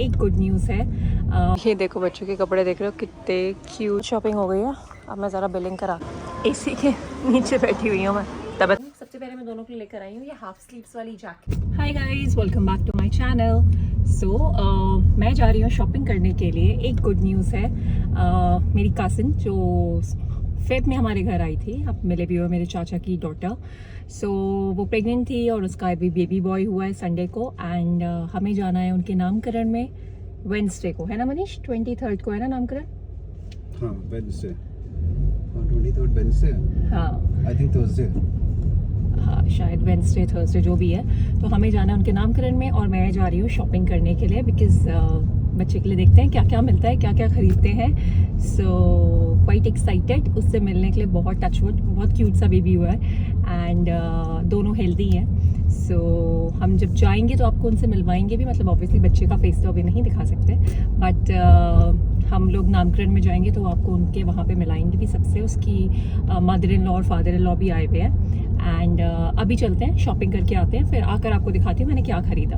एक good news है। ये देखो बच्चों के कपड़े देख रहे हो कितने क्यूट। शॉपिंग हो गई है, अब मैं ज़रा बिलिंग करा एसी के नीचे बैठी हुई हूँ मैं। तब सबसे पहले मैं दोनों के लिए लेकर आई हूँ ये हाफ स्लीव्स वाली jacket. Hi guys, welcome back to my channel. मैं जा रही हूँ शॉपिंग करने के लिए। एक गुड न्यूज़ है, मेरी कज़न जो फेब में हमारे घर आई थी, अब मिले भी हुए मेरे चाचा की डॉटर। वो प्रेग्नेंट थी और उसका अभी बेबी बॉय हुआ है संडे को। एंड हमें जाना है उनके नामकरण में वेडनेसडे को, है ना मनीष? 23rd को है ना नामकरण? हाँ, वेडनेसडे। 23rd Wednesday. हाँ, आई थिंक थर्सडे। हाँ शायद वेडनेसडे थर्सडे जो भी है। तो हमें जाना है उनके नामकरण में और मैं जा रही हूँ शॉपिंग करने के लिए, बिकॉज़ बच्चे के लिए देखते हैं क्या क्या मिलता है, क्या क्या खरीदते हैं। क्वाइट एक्साइटेड उससे मिलने के लिए। बहुत टचवुड, बहुत क्यूट सा बेबी हुआ है एंड दोनों हेल्दी हैं। हम जब जाएंगे तो आपको उनसे मिलवाएंगे भी, मतलब ऑब्वियसली बच्चे का फेस तो अभी नहीं दिखा सकते, बट हम लोग नामकरण में जाएंगे तो आपको उनके वहाँ पे मिलाएंगे भी सबसे। उसकी मदर इन लॉ और फादर इन लॉ भी आए हुए हैं। एंड अभी चलते हैं शॉपिंग करके आते हैं, फिर आकर आपको दिखाती हूँ मैंने क्या ख़रीदा।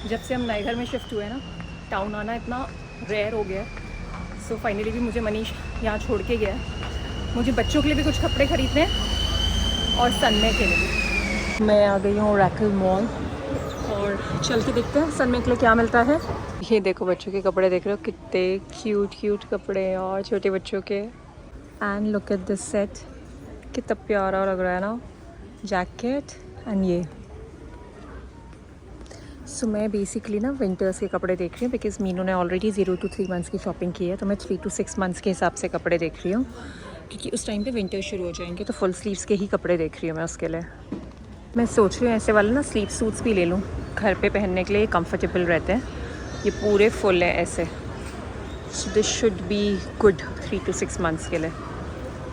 जब से हम नए घर में शिफ्ट हुए ना, टाउन आना इतना रेयर हो गया है। फाइनली भी मुझे मनीष यहाँ छोड़ के गया है। मुझे बच्चों के लिए भी कुछ कपड़े खरीदने हैं और सनमे के लिए भी। मैं आ गई हूँ रैकल मॉल और चल के देखते हैं सनमे के लिए क्या मिलता है। ये देखो बच्चों के कपड़े देख रहे हो कितने क्यूट क्यूट कपड़े हैं और छोटे बच्चों के। And look at this set, कितना प्यारा लग रहा है ना, जैकेट एंड ये। मैं बेसिकली ना विंटर्स के कपड़े देख रही हूँ, बिकॉज मीनू ने ऑलरेडी 0 to 3 मंथ्स की शॉपिंग की है। तो मैं 3 to 6 मंथ्स के हिसाब से कपड़े देख रही हूँ, क्योंकि उस टाइम पे विंटर शुरू हो जाएंगे। तो फुल स्लीव्स के ही कपड़े देख रही हूँ मैं उसके लिए। मैं सोच रही हूँ ऐसे वाले ना स्लीव सूट्स भी ले लूँ, घर पे पहनने के लिए कंफर्टेबल रहते हैं। ये पूरे फुल हैं ऐसे। This should be good 3 to 6 months के लिए।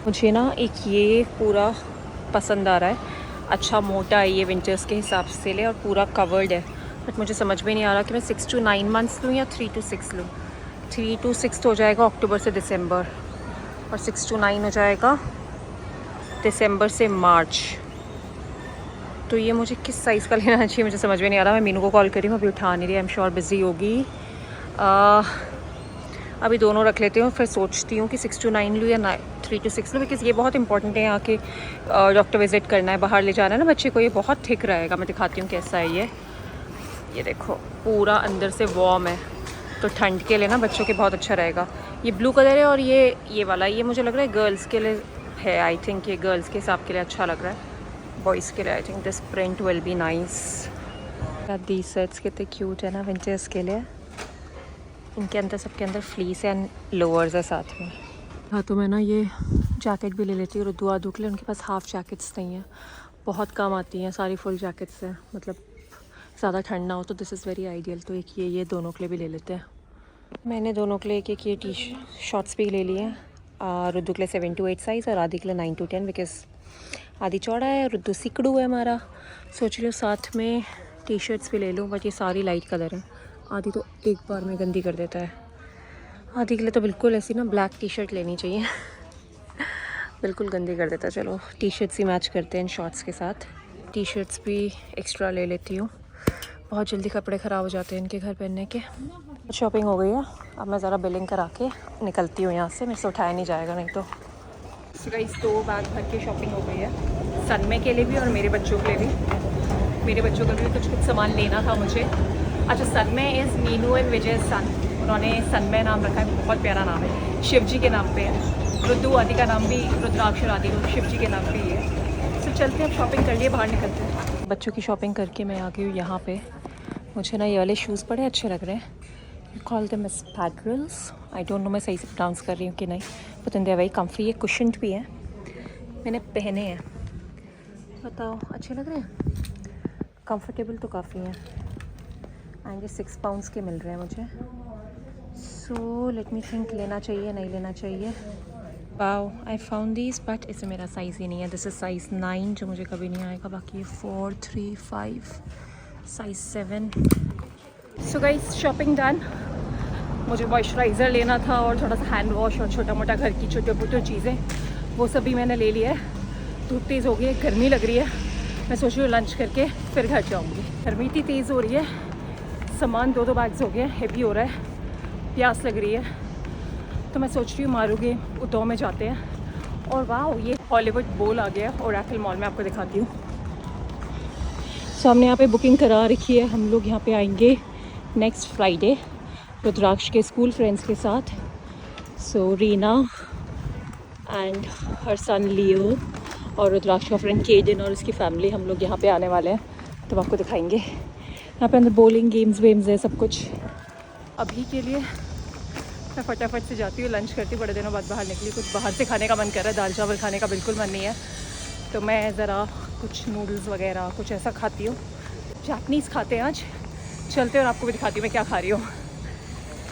मुझे ना एक ये पूरा पसंद आ रहा है, अच्छा मोटा है ये, विंटर्स के हिसाब से ले और पूरा कवर्ड है। बट मुझे समझ में नहीं आ रहा कि मैं 6 to 9 मंथ्स लूँ या 3 to 6 लूँ। 3 to 6 तो हो जाएगा अक्टूबर से दिसंबर, और 6 to 9 हो जाएगा दिसंबर से मार्च। तो ये मुझे किस साइज़ का लेना चाहिए मुझे समझ में नहीं आ रहा। मैं मीनू को कॉल करी हूँ, अभी उठा नहीं रही, आई एम श्योर बिज़ी होगी। अभी दोनों रख लेती हूँ, फिर सोचती हूँ कि 6 to 9 लूँ या 3 to 6 लूँ, बिकॉज़ ये बहुत इंपॉर्टेंट है। यहाँ के डॉक्टर विज़िट करना है, बाहर ले जाना है ना बच्चे को। ये बहुत थिक रहेगा, मैं दिखाती हूँ कैसा है ये देखो पूरा अंदर से वार्म है, तो ठंड के लिए ना बच्चों के बहुत अच्छा रहेगा। ये ब्लू कलर है और ये वाला, ये मुझे लग रहा है गर्ल्स के लिए है। आई थिंक ये गर्ल्स के हिसाब के लिए अच्छा लग रहा है। बॉयज़ के लिए I think this print will be nice. The sets कितने क्यूट है ना विंटर्स के लिए। इनके अंदर सबके अंदर फ्लीस एंड लोअर्स है साथ में। हाँ, तो मैं ना ये जैकेट भी ले लेती हूँ रुद्दू आदू के लिए। उनके पास हाफ़ जैकेट्स नहीं हैं, बहुत कम आती हैं, सारी फुल जैकेट्स हैं, मतलब ज़्यादा ठंड ना हो तो दिस इज़ वेरी आइडियल। तो एक ये दोनों के लिए भी ले लेते हैं। मैंने दोनों के लिए एक ये शॉर्ट्स भी ले लिए हैं। रुद्दू के लिए 7 to 8 साइज़ और आदि के लिए 9 to 10, बिकॉज़ आदि चौड़ा है, रुद्दू सिकड़ू है हमारा। सोच रही हूँ साथ में टी शर्ट्स भी ले लूँ, बट ये सारी लाइट कलर है। आदि तो एक बार में गंदी कर देता है। आदि के लिए तो बिल्कुल ऐसी ना ब्लैक टी शर्ट लेनी चाहिए बिल्कुल गंदी कर देता है। चलो टी शर्ट्स ही मैच करते हैं शॉर्ट्स के साथ। टी शर्ट्स भी एक्स्ट्रा ले लेती हूँ, बहुत जल्दी कपड़े ख़राब हो जाते हैं इनके घर पहनने के। शॉपिंग हो गई है, अब मैं ज़रा बिलिंग करा के निकलती हूँ यहाँ से, मेरे से उठाया नहीं जाएगा नहीं तो। गाइस 2 बैग भर के शॉपिंग हो गई है, सनमे के लिए भी और मेरे बच्चों के लिए भी। मेरे बच्चों का भी कुछ सामान लेना था मुझे। अच्छा, सनमे इज़ मीनू एंड विजय सन, उन्होंने सनमे नाम रखा है, बहुत प्यारा नाम है, शिव जी के नाम पे है। रुद्दू आदि का नाम भी रुद्राक्ष और आदि शिव जी के नाम पे ही है। चलते हैं, अब शॉपिंग कर लिए, बाहर निकलते हैं। बच्चों की शॉपिंग करके मैं आ गई हूँ यहाँ पे। मुझे ना ये वाले शूज़ बड़े अच्छे लग रहे हैं। You call them as paddles, I don't know मैं सही से प्रोनाउंस कर रही हूँ कि नहीं, but they are very comfy. ये कुशन्ड भी हैं, मैंने पहने हैं, बताओ अच्छे लग रहे हैं, कंफर्टेबल तो काफ़ी हैं। एंड ये 6 pounds के मिल रहे हैं मुझे। सो लेट मी थिंक, लेना चाहिए नहीं लेना चाहिए। Wow, I found this, but इसमें मेरा साइज़ ही नहीं है। दिस इज़ साइज़ 9 जो मुझे कभी नहीं आएगा। बाकी 4, 3, 5, size 7। So guys, shopping done. मुझे मॉइस्चराइज़र लेना था और थोड़ा सा हैंड वॉश और छोटा मोटा घर की छोटे मोटे चीज़ें, वो सब भी मैंने ले लिया है। धूप तेज़ हो गई है, गर्मी लग रही है। मैं सोच रही हूँ लंच करके फिर घर जाऊँगी। गर्मी इतनी तेज़ हो रही है, सामान 2 बैग्स हो गए, हैवी हो रहा है, प्यास लग रही है, तो मैं सोच रही हूँ मारूंगे उतो में जाते हैं। और वाह, ये हॉलीवुड बोल आ गया ओरेकल मॉल में, आपको दिखाती हूँ। हमने यहाँ पे बुकिंग करा रखी है, हम लोग यहाँ पे आएंगे नेक्स्ट फ्राइडे रुद्राक्ष के स्कूल फ्रेंड्स के साथ। सो रीना एंड हर सन लियो और रुद्राक्ष का फ्रेंड केडन और उसकी फैमिली, हम लोग यहाँ पे आने वाले हैं, तो आपको दिखाएंगे। यहाँ पे अंदर बोलिंग गेम्स वेम्स है, सब कुछ। अभी के लिए मैं फटाफट से जाती हूँ, लंच करती हूँ, बड़े दिनों बाद बाहर निकली, कुछ बाहर से खाने का मन कर रहा है, दाल चावल खाने का बिल्कुल मन नहीं है, तो मैं ज़रा कुछ नूडल्स वगैरह कुछ ऐसा खाती हूँ। जापनीज़ खाते हैं आज, चलते हैं और आपको भी दिखाती हूँ मैं क्या खा रही हूँ।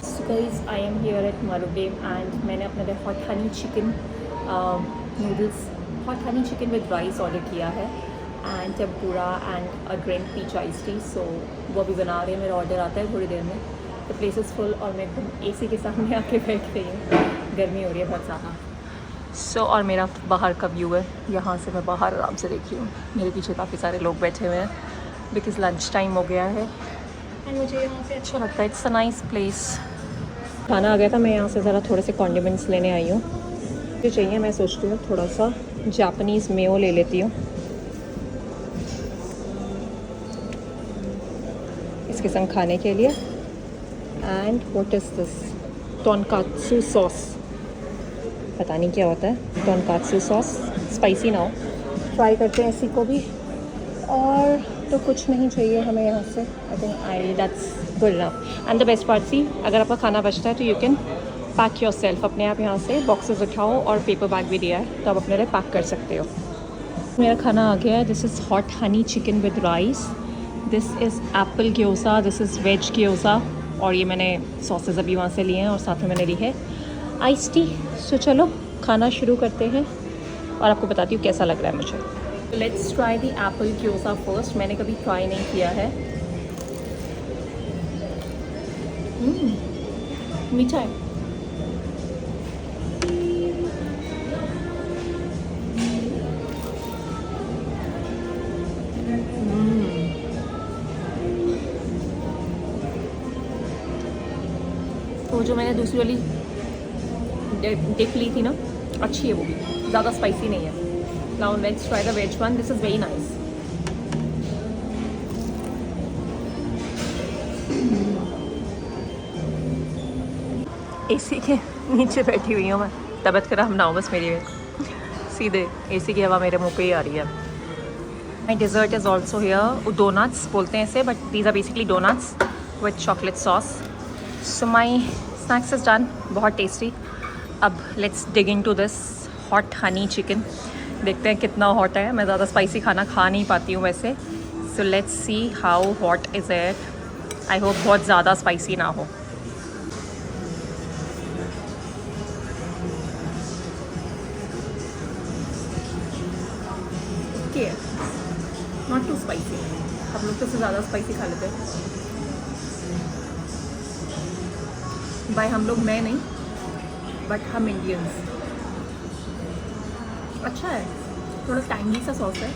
So guys, I am here at Marugame and मैंने अपने लिए hot honey chicken noodles, hot honey chicken with rice order किया है and tempura and a green peach ice tea. So वो अभी बना रहे हैं, मेरा ऑर्डर आता है थोड़ी देर में। द प्लेस इज़ फुल और मैं एकदम एसी के सामने आके बैठ रही हूँ, गर्मी हो रही है बहुत ज़्यादा। सो और मेरा बाहर का व्यू है, यहाँ से मैं बाहर आराम से देखी हूँ, मेरे पीछे काफ़ी सारे लोग बैठे हुए हैं बिकॉज़ लंच टाइम हो गया है एंड मुझे यहाँ से अच्छा लगता है, इट्स अ नाइस प्लेस। खाना आ गया था, मैं यहाँ से ज़रा थोड़े से कॉन्डिमेंट्स लेने आई हूँ जो चाहिए। मैं सोचती हूँ थोड़ा सा जापानीज़ मेयो ले लेती हूँ इसके संग खाने के लिए। And what is this, tonkatsu sauce, पता नहीं क्या होता है, टोनकात्सु सॉस, स्पाइसी ना हो, ट्राई करते हैं इसी को भी। और तो कुछ नहीं चाहिए हमें यहाँ से, I think that's good enough. And the best part see, अगर आपका खाना बचता है तो you can pack yourself, अपने आप यहाँ से बॉक्सेस उठाओ और पेपर बैग भी दिया है तो आप अपने लिए पैक कर सकते हो। मेरा खाना आ गया है, this is hot honey chicken with rice, this is apple gyoza, this is veg gyoza, और ये मैंने सॉसेज अभी वहाँ से लिए हैं और साथ में मैंने ली है आइस टी। सो चलो खाना शुरू करते हैं और आपको बताती हूँ कैसा लग रहा है मुझे। Let's try the apple gyoza first, मैंने कभी ट्राई नहीं किया है। मीठा है, तो जो मैंने दूसरी वाली डिप ली थी ना, अच्छी है वो भी, ज़्यादा स्पाइसी नहीं है। Now let's try the ways one, this is very nice. AC के नीचे बैठी हुई हूँ मैं, तबीयत खराब ना हो बस मेरी, सीधे एसी की हवा मेरे मुंह पे ही आ रही है। My dessert is also here, donuts बोलते हैं इसे, but these are basically donuts with chocolate sauce. So my snacks is done, बहुत टेस्टी। अब let's dig into this hot honey chicken, देखते हैं कितना हॉट है। मैं ज़्यादा स्पाइसी खाना खा नहीं पाती हूँ वैसे, so let's see how hot is it. I hope बहुत ज़्यादा स्पाइसी ना हो। नॉट टू स्पाइसी, हम लोग तो उससे ज़्यादा स्पाइसी खा लेते हैं भाई, हम लोग, मैं नहीं बट हम इंडियंस। अच्छा है, थोड़ा टैंगी सा सॉस है,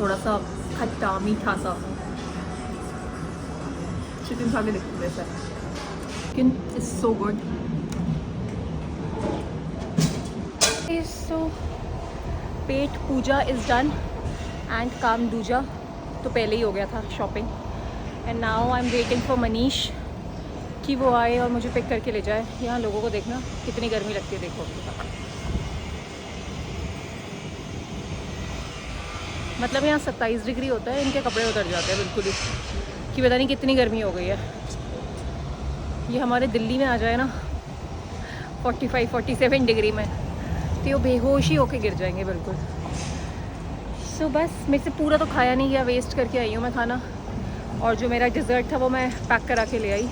थोड़ा सा खट्टा मीठा सा। चिकन खा के देखते वैसा है, chicken is so good. So पेट पूजा इज़ डन एंड काम दूजा तो पहले ही हो गया था shopping. And now I am waiting for Manish कि वो आए और मुझे पिक करके ले जाए। यहाँ लोगों को देखना कितनी गर्मी लगती है, देखो मतलब यहाँ 27 डिग्री होता है, इनके कपड़े उतर जाते हैं बिल्कुल ही, कि पता नहीं कितनी गर्मी हो गई है। ये हमारे दिल्ली में आ जाए ना 45-47 डिग्री में, तो ये बेहोश ही होके गिर जाएंगे बिल्कुल। सो बस मेरे से पूरा तो खाया नहीं गया, वेस्ट करके आई हूँ मैं खाना, और जो मेरा डिज़र्ट था वो मैं पैक करा के ले आई।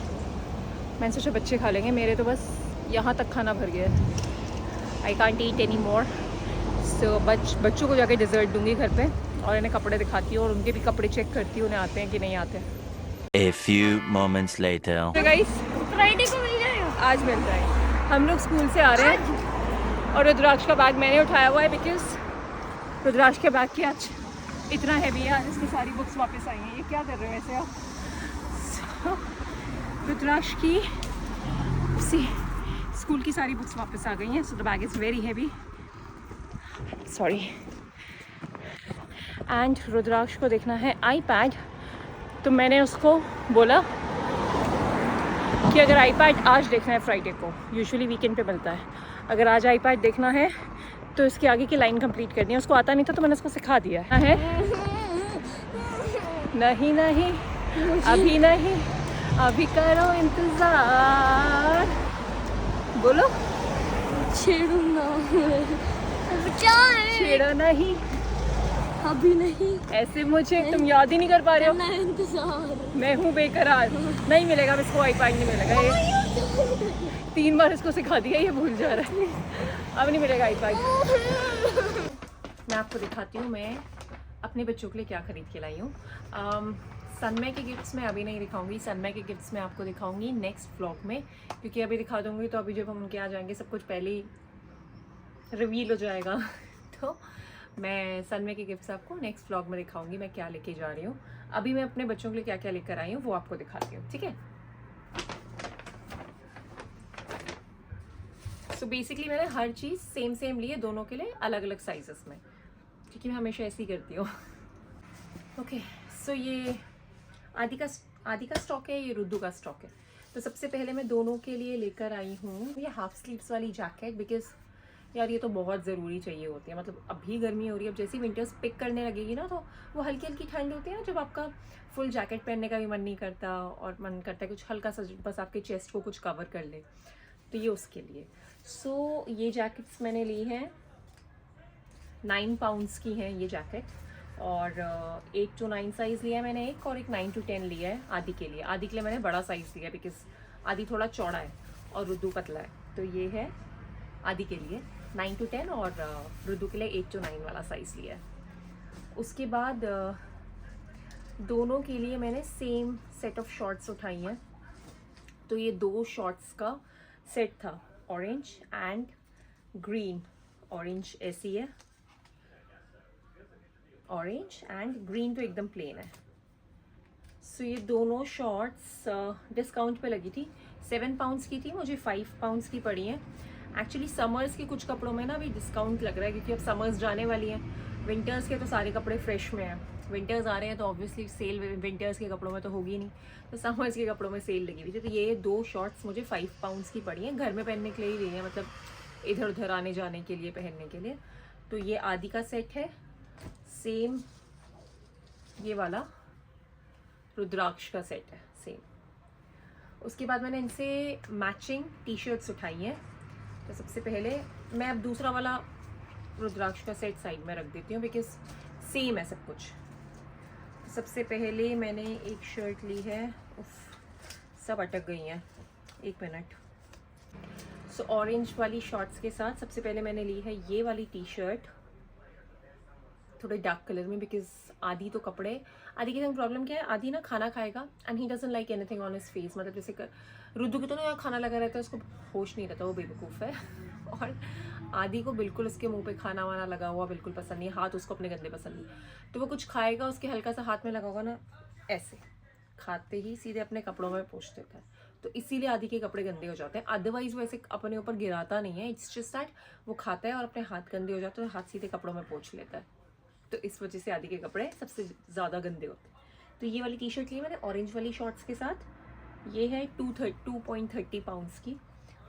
मैंने सोचा बच्चे खा लेंगे, मेरे तो बस यहाँ तक खाना भर गया है, I can't eat any more. सो बच्चों को जाके डिज़र्ट दूँगी घर पे और इन्हें कपड़े दिखाती हूँ और उनके भी कपड़े चेक करती हूँ, उन्हें आते हैं कि नहीं आते। A few moments later. तो गाइस फ्राइडे को मिल जाएगा, आज मिल जाएगा। हम लोग स्कूल से आ रहे हैं और रुद्राक्ष का बैग मैंने उठाया हुआ है बिकॉज रुद्राक्ष के बैग की आज इतना हैवी है, आज इसकी सारी बुक्स वापस आई हैं। ये क्या कर रहे हो वैसे आप? रुद्राक्ष की स्कूल की सारी बुक्स वापस आ गई हैं, so the bag is very heavy, sorry. And Rudraksh को देखना है आईपैड, तो मैंने उसको बोला कि अगर आईपैड आज देखना है फ्राइडे को, यूजुअली वीकेंड पे मिलता है, अगर आज आईपैड देखना है तो इसके आगे की लाइन कंप्लीट करनी है। उसको आता नहीं था तो मैंने उसको सिखा दिया है। नहीं नहीं अभी नहीं, अभी करो इंतजार, बोलो छेड़ो ना, क्या है? छेड़ो नहीं, अभी नहीं, ऐसे मुझे तुम याद ही नहीं कर पा रहे हो। करना है इंतजार। मैं हूँ बेकरार, नहीं मिलेगा इसको आईपैड, नहीं मिलेगा ये 3 बार इसको सिखा दिया, ये भूल जा रहा है, अब नहीं मिलेगा आईपैड। मैं आपको दिखाती हूँ मैं अपने बच्चों के लिए क्या खरीद के लाई हूँ। सनमे के गिफ्ट्स मैं अभी नहीं दिखाऊंगी, सनमे के गिफ्ट्स मैं आपको दिखाऊंगी नेक्स्ट व्लॉग में, क्योंकि अभी दिखा दूंगी तो अभी जब हम उनके आ जाएंगे सब कुछ पहले ही रिवील हो जाएगा। तो मैं सनमे के गिफ्ट्स आपको नेक्स्ट व्लॉग में दिखाऊंगी मैं क्या लेके जा रही हूँ। अभी मैं अपने बच्चों के लिए क्या क्या लेकर आई हूँ वो आपको दिखाती हूँ, ठीक है। सो बेसिकली मैंने हर चीज़ सेम ली है दोनों के लिए, अलग अलग साइजेस में, क्योंकि मैं हमेशा ऐसे ही करती हूँ। ओके, सो ये आदि का स्टॉक है, ये रुद्दू का स्टॉक है। तो सबसे पहले मैं दोनों के लिए लेकर आई हूँ ये हाफ स्लीव्स वाली जैकेट, बिकॉज यार ये तो बहुत ज़रूरी चाहिए होती है। मतलब अभी गर्मी हो रही है, अब जैसे विंटर्स पिक करने लगेगी ना तो वो हल्की हल्की ठंड होती है ना, जब आपका फुल जैकेट पहनने का भी मन नहीं करता और मन करता है कुछ हल्का सा बस आपके चेस्ट को कुछ कवर कर ले, तो ये उसके लिए। सो ये जैकेट्स मैंने ली हैं, 9 पाउंड्स की हैं ये जैकेट, और 8 to 9 साइज़ लिया है मैंने एक, और एक 9 to 10 लिया है आदि के लिए। आदि के लिए मैंने बड़ा साइज़ लिया है बिकॉज आदि थोड़ा चौड़ा है और रुद्दू पतला है, तो ये है आदि के लिए 9 to 10, और रुद्दू के लिए 8 to 9 वाला साइज़ लिया है। उसके बाद दोनों के लिए मैंने सेम सेट ऑफ शॉर्ट्स उठाई हैं। तो ये 2 शॉर्ट्स का सेट था, ऑरेंज एंड ग्रीन, ऑरेंज ऐसी है, ऑरेंज एंड ग्रीन तो एकदम प्लेन है। सो ये दोनों शॉर्ट्स डिस्काउंट पे लगी थी, 7 पाउंड्स की थी, मुझे 5 पाउंड्स की पड़ी हैं। एक्चुअली समर्स के कुछ कपड़ों में ना अभी डिस्काउंट लग रहा है, क्योंकि अब समर्स जाने वाली हैं। विंटर्स के तो सारे कपड़े फ्रेश में हैं, विंटर्स आ रहे हैं तो ऑब्वियसली सेल विंटर्स के कपड़ों में तो होगी नहीं, तो समर्स के कपड़ों में सेल लगी हुई थी। तो ये 2 शॉर्ट्स मुझे 5 पाउंड्स की पड़ी हैं, घर में पहनने के लिए ही ली हैं, मतलब इधर उधर आने जाने के लिए पहनने के लिए। तो ये आदि का सेट है, सेम ये वाला रुद्राक्ष का सेट है सेम। उसके बाद मैंने इनसे मैचिंग टी शर्ट्स उठाई हैं। तो सबसे पहले मैं अब दूसरा वाला रुद्राक्ष का सेट साइड में रख देती हूँ, बिकॉज सेम है सब कुछ। सबसे पहले मैंने एक शर्ट ली है, सब अटक गई हैं, 1 मिनट। सो ऑरेंज वाली शॉर्ट्स के साथ सबसे पहले मैंने ली है ये वाली टी शर्ट, थोड़े डार्क कलर में, बिकॉज आदि तो कपड़े, आदि के संग प्रॉब्लम क्या है, आदि ना खाना खाएगा and he doesn't like anything on his face. मतलब जैसे रुद्दू के तो ना यहाँ खाना लगा रहता है, उसको होश नहीं रहता, वो बेवकूफ़ है। और आदि को बिल्कुल उसके मुंह पे खाना वाना लगा हुआ बिल्कुल पसंद नहीं, हाथ उसको अपने गंदे पसंद नहीं। तो वो कुछ खाएगा, उसके हल्का सा हाथ में लगा होगा ना, ऐसे खाते ही सीधे अपने कपड़ों में पोंछ देता है, तो इसीलिए आदि के कपड़े गंदे हो जाते हैं। अदरवाइज वो ऐसे अपने ऊपर गिराता नहीं है, इट्स जस्ट दैट वो खाता है और अपने हाथ गंदे हो जाते हैं, हाथ सीधे कपड़ों में पोंछ लेता है, तो इस वजह से आदि के कपड़े सबसे ज़्यादा गंदे होते हैं। तो ये वाली टी शर्ट ली मैंने ऑरेंज वाली शॉर्ट्स के साथ, ये है 2.30 पाउंड्स की,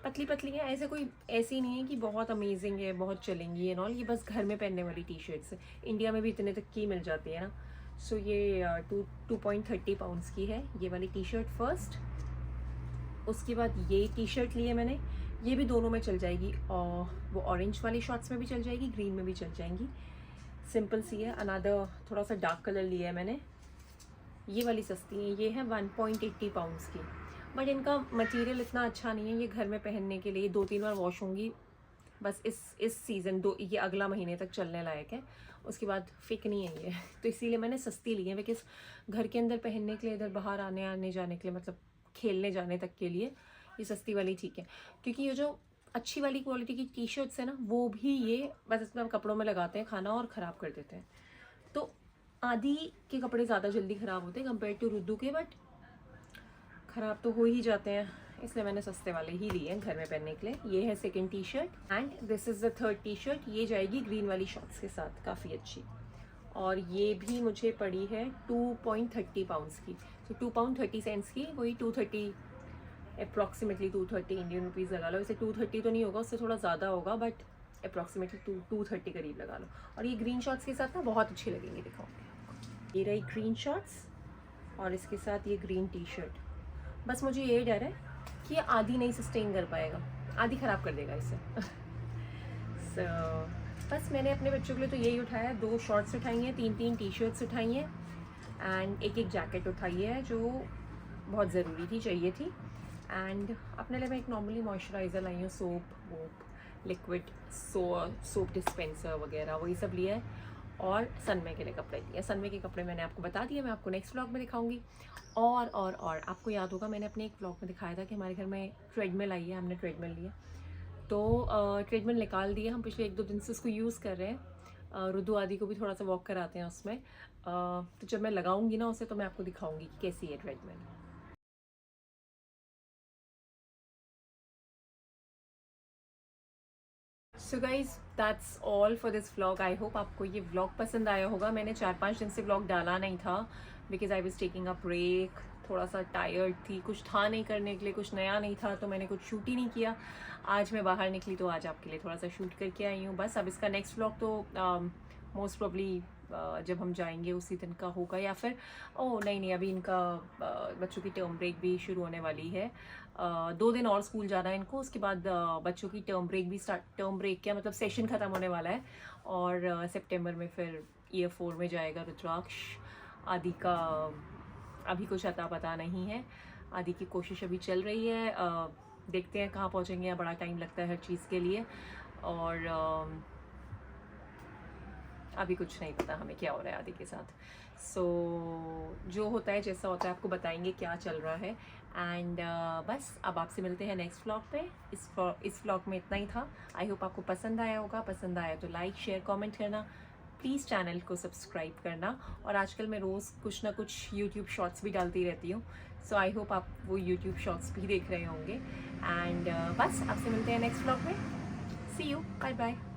पतली पतली है, ऐसे कोई ऐसी नहीं है कि बहुत अमेजिंग है, बहुत चलेंगी एंड ऑल, ये बस घर में पहनने वाली टी शर्ट्स है, इंडिया में भी इतने तक की मिल जाती है ना। सो ये 2.30 पाउंड्स की है ये वाली टी शर्ट फर्स्ट। उसके बाद ये टी शर्ट ली है मैंने, ये भी दोनों में चल जाएगी, और वो ऑरेंज वाली शॉर्ट्स में भी चल जाएगी, ग्रीन में भी चल जाएंगी, सिंपल सी है। अनदर थोड़ा सा डार्क कलर लिया है मैंने, ये वाली सस्ती है, ये है 1.80 पाउंड्स की, बट इनका मटेरियल इतना अच्छा नहीं है, ये घर में पहनने के लिए 2-3 बार वॉश होंगी बस, इस सीज़न ये अगला महीने तक चलने लायक है, उसके बाद फिक नहीं है ये। तो इसीलिए मैंने सस्ती ली है, बिकॉज घर के अंदर पहनने के लिए, इधर बाहर आने जाने के लिए, मतलब खेलने जाने तक के लिए ये सस्ती वाली ठीक है। क्योंकि ये जो अच्छी वाली क्वालिटी की टी शर्ट्स है ना, वो भी ये बस इसमें हम कपड़ों में लगाते हैं खाना और ख़राब कर देते हैं। तो आदि के कपड़े ज़्यादा जल्दी ख़राब होते हैं कंपेयर टू रुद्दू के, बट ख़राब तो हो ही जाते हैं, इसलिए मैंने सस्ते वाले ही लिए हैं घर में पहनने के लिए। ये है second T shirt and this is the third T shirt. ये जाएगी ग्रीन वाली शॉर्ट्स के साथ, काफ़ी अच्छी। और ये भी मुझे पड़ी है 2.30 पाउंड्स की, तो 2 पाउंड 30 सेंट्स की, वही 230 अप्रॉक्सीमेटली 230 इंडियन रुपीज़ लगा लो। इसे 230 तो नहीं होगा, उससे थोड़ा ज़्यादा होगा, बट अप्रॉक्सीमेटली 230 करीब लगा लो। और ये ग्रीन शॉर्ट्स के साथ ना बहुत अच्छी लगेंगी, दिखाऊंगी आपको। ये रही ग्रीन शॉर्ट्स और इसके साथ ये ग्रीन टी शर्ट। बस मुझे ये डर है कि ये आधी नहीं सस्टेन कर पाएगा, आधी ख़राब कर देगा इसे। So, बस मैंने अपने बच्चों के लिए तो यही उठाया है। 2 शॉर्ट्स उठाई हैं, 3 टी शर्ट्स उठाई हैं एंड एक जैकेट उठाई है जो बहुत ज़रूरी थी, चाहिए थी। एंड अपने लिए मैं एक नॉर्मली मॉइस्चराइज़र लाई हूँ, सोप लिक्विड सोप डिस्पेंसर वगैरह वही सब लिया है। और सनमे के लिए कपड़े लिए। सनमे के कपड़े मैंने आपको बता दिए, मैं आपको नेक्स्ट व्लॉग में दिखाऊंगी। और आपको याद होगा मैंने अपने एक व्लॉग में दिखाया था कि हमारे घर में ट्रेडमिल आई है, हमने ट्रेडमिल लिया। तो ट्रेडमिल निकाल दिया, हम पिछले 1-2 दिन से उसको यूज़ कर रहे हैं। रुदू आदि को भी थोड़ा सा वॉक कराते हैं उसमें। तो जब मैं लगाऊंगी ना उसे तो मैं आपको दिखाऊंगी कि कैसी है treadmill. So guys that's all for this vlog. I hope आपको ये व्लॉग पसंद आया होगा। मैंने 4-5 दिन से व्लॉग डाला नहीं था because I was taking a break, थोड़ा सा टायर्ड थी, कुछ था नहीं करने के लिए, कुछ नया नहीं था, तो मैंने कुछ शूट ही नहीं किया। आज मैं बाहर निकली तो आज आपके लिए थोड़ा सा शूट करके आई हूँ बस। अब इसका नेक्स्ट व्लॉग तो मोस्ट प्रॉब्ली जब हम जाएंगे उसी दिन का होगा, या फिर नहीं अभी इनका बच्चों की टर्म ब्रेक भी शुरू होने वाली है। 2 दिन और स्कूल जाना है इनको, उसके बाद बच्चों की टर्म ब्रेक भी टर्म ब्रेक क्या मतलब सेशन ख़त्म होने वाला है। और सितंबर में फिर ईयर 4 में जाएगा रुद्राक्ष। आदि का अभी कुछ अता पता नहीं है, आदि की कोशिश अभी चल रही है। देखते हैं कहाँ पहुँचेंगे, बड़ा टाइम लगता है हर चीज़ के लिए। और अभी कुछ नहीं पता हमें क्या हो रहा है आदि के साथ। सो जो होता है जैसा होता है आपको बताएंगे क्या चल रहा है। एंड बस अब आपसे मिलते हैं नेक्स्ट व्लॉग पे। इस व्लॉग में इतना ही था। आई होप आपको पसंद आया होगा। पसंद आया तो लाइक शेयर कमेंट करना, प्लीज़ चैनल को सब्सक्राइब करना। और आजकल मैं रोज़ कुछ ना कुछ यूट्यूब शॉर्ट्स भी डालती रहती हूँ, सो आई होप आप वो यूट्यूब शॉर्ट्स भी देख रहे होंगे। एंड बस आपसे मिलते हैं नेक्स्ट व्लॉग में। सी यू, बाय बाय।